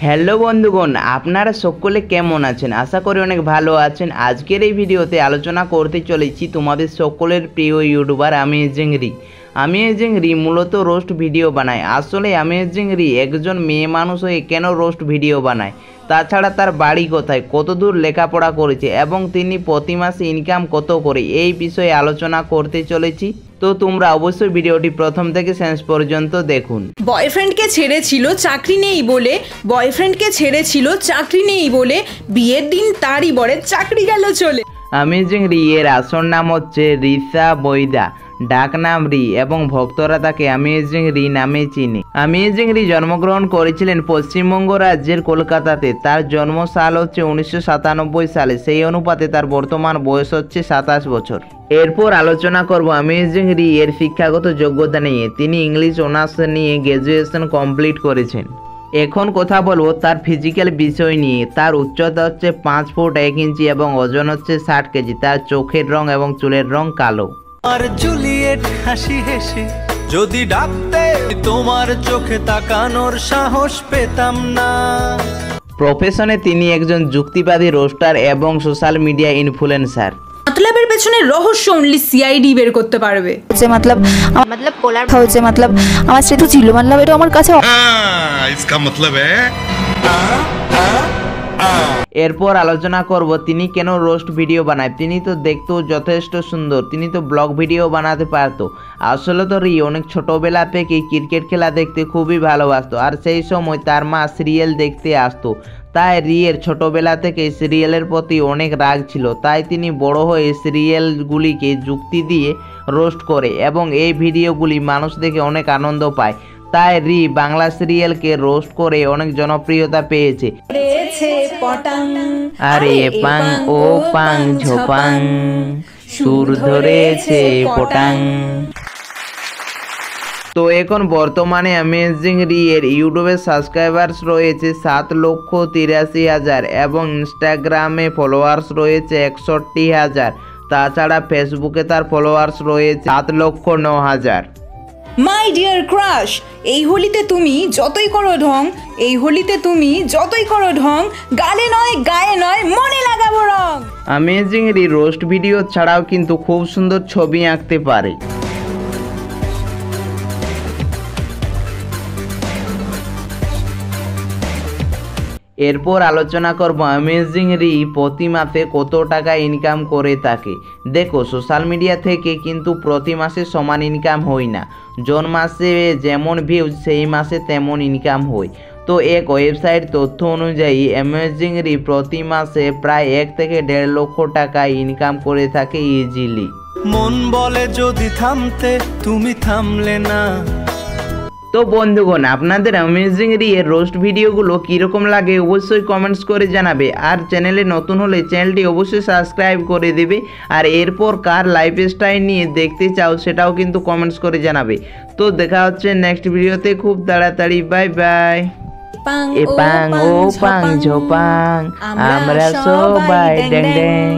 Hello বন্ধুগণ, আপনারা সকলে কেমন আছেন? আশা করি অনেক ভালো আছেন। আজকের এই ভিডিওতে আলোচনা করতে চলেছি তোমাদের সকলের প্রিয় ইউটিউবার অ্যামেজিং রি। অ্যামেজিং রি মূলত রোস্ট ভিডিও বানায়। আসলে অ্যামেজিং রি একজন মেয়ে মানুষ হয়ে কেন রোস্ট ভিডিও বানায়, তাছাড়া তার বাড়ি কোথায়, কতদূর লেখাপড়া করেছে এবং তিনি প্রতি মাসে ইনকাম কত করে, এই বিষয়ে আলোচনা করতে চলেছি। তো তোমরা অবশ্যই ভিডিওটি প্রথম থেকে শেষ পর্যন্ত দেখুন। বয়ফ্রেন্ডকে ছেড়েছিল চাকরি নেই বলে বিয়ের দিন তারই বরের চাকরি গেল চলে। অ্যামেজিং রি এর আসল নাম হচ্ছে রিসা বৈদা, ডাক নাম রি, এবং ভক্তরা তাকে অ্যামেজিং রি নামে চিনে। অ্যামেজিং রি জন্মগ্রহণ করেছিলেন পশ্চিমবঙ্গ রাজ্যের কলকাতাতে। তার জন্ম সাল হচ্ছে 1997 সালে, সেই অনুপাতে তার বর্তমান বয়স হচ্ছে 27 বছর। এরপর আলোচনা করব অ্যামেজিং রি এর শিক্ষাগত যোগ্যতা নিয়ে। তিনি ইংলিশ অনার্স নিয়ে গ্র্যাজুয়েশন কমপ্লিট করেছেন। এখন কথা বলবো তার ফিজিক্যাল বিষয় নিয়ে। তার উচ্চতা হচ্ছে 5 ফুট 1 ইঞ্চি এবং ওজন হচ্ছে 60 কেজি। তার চোখের রং এবং চুলের রং কালো। আর জুলিয়েট হাসি হেসে যদি ডাকতে তোমার চোখে তাকানোর সাহস পেতাম না। প্রফেশনে তিনি একজন যুক্তিবাদী রোস্টার এবং সোশ্যাল মিডিয়া ইনফ্লুয়েন্সার। মতলবের পেছনে রহস্য অনলি সিআইডি বের করতে পারবে। যে মতলব পোলার হচ্ছে মতলব আমার সেতু ছিল মতলব এটা আমার কাছে इसका मतलब है। এরপর আলোচনা করব তিনি কেন রোস্ট ভিডিও বানায়। তিনি তো দেখতেও যথেষ্ট সুন্দর, তিনি তো ব্লগ ভিডিও বানাতে পারতো। আসলে তো রি অনেক ছোটোবেলা থেকে ক্রিকেট খেলা দেখতে খুবই ভালোবাসতো, আর সেই সময় তার মা সিরিয়াল দেখতে আসতো। তাই রিয়ের ছোটোবেলা থেকে সিরিয়ালের প্রতি অনেক রাগ ছিল। তাই তিনি বড় হয়ে সিরিয়ালগুলিকে যুক্তি দিয়ে রোস্ট করে এবং এই ভিডিওগুলি মানুষ দেখে অনেক আনন্দ পায়। তাই রি বাংলা সিরিয়ালকে রোস্ট করে অনেক জনপ্রিয়তা পেয়েছে। আরে পাং ও পাং ঝোপাং সুর ধরেছে পটাং। তো এখন বর্তমানে অ্যামেজিং রি এর ইউটিউবের সাবস্ক্রাইবার্স রয়েছে 7,83,000 এবং ইনস্টাগ্রামে ফলোয়ার্স রয়েছে 61,000। তাছাড়া ফেসবুকে তার ফলোয়ার্স রয়েছে 7,09,000। মাই ডিয়ার ক্রাশ, এই হোলিতে তুমি যতই করো ঢং গালে নয় গায়ে নয় মনে লাগাবো রং। অ্যামেজিং রি রোস্ট ভিডিও ছাড়াও কিন্তু খুব সুন্দর ছবি আঁকতে পারে। এরপর আলোচনা করব অ্যামেজিং রি প্রতি মাসে কত টাকা ইনকাম করে থাকে। দেখো, সোশ্যাল মিডিয়া থেকে কিন্তু প্রতি মাসে সমান ইনকাম হয় না। জন মাসে যেমন ভিউজ সেই মাসে তেমন ইনকাম হয়। তো এক ওয়েবসাইট তথ্য অনুযায়ী অ্যামেজিং রি প্রতি মাসে প্রায় 1 থেকে 1.5 লক্ষ টাকা ইনকাম করে থাকে ইজিলি। মন বলে যদি থামতে তুমি থামলে না। তো বন্ধুগণ, আপনাদের অ্যামেজিং রি এর রোস্ট ভিডিওগুলো কীরকম লাগে অবশ্যই কমেন্টস করে জানাবে। আর চ্যানেলে নতুন হলে চ্যানেলটি অবশ্যই সাবস্ক্রাইব করে দেবে। আর এরপর কার লাইফস্টাইল নিয়ে দেখতে চাও সেটাও কিন্তু কমেন্টস করে জানাবে। তো দেখা হচ্ছে নেক্সট ভিডিওতে খুব তাড়াতাড়ি। Bye bye. এ পাং ও পাং ঝোপাং আমরা সবাই ড্যাং ড্যাং।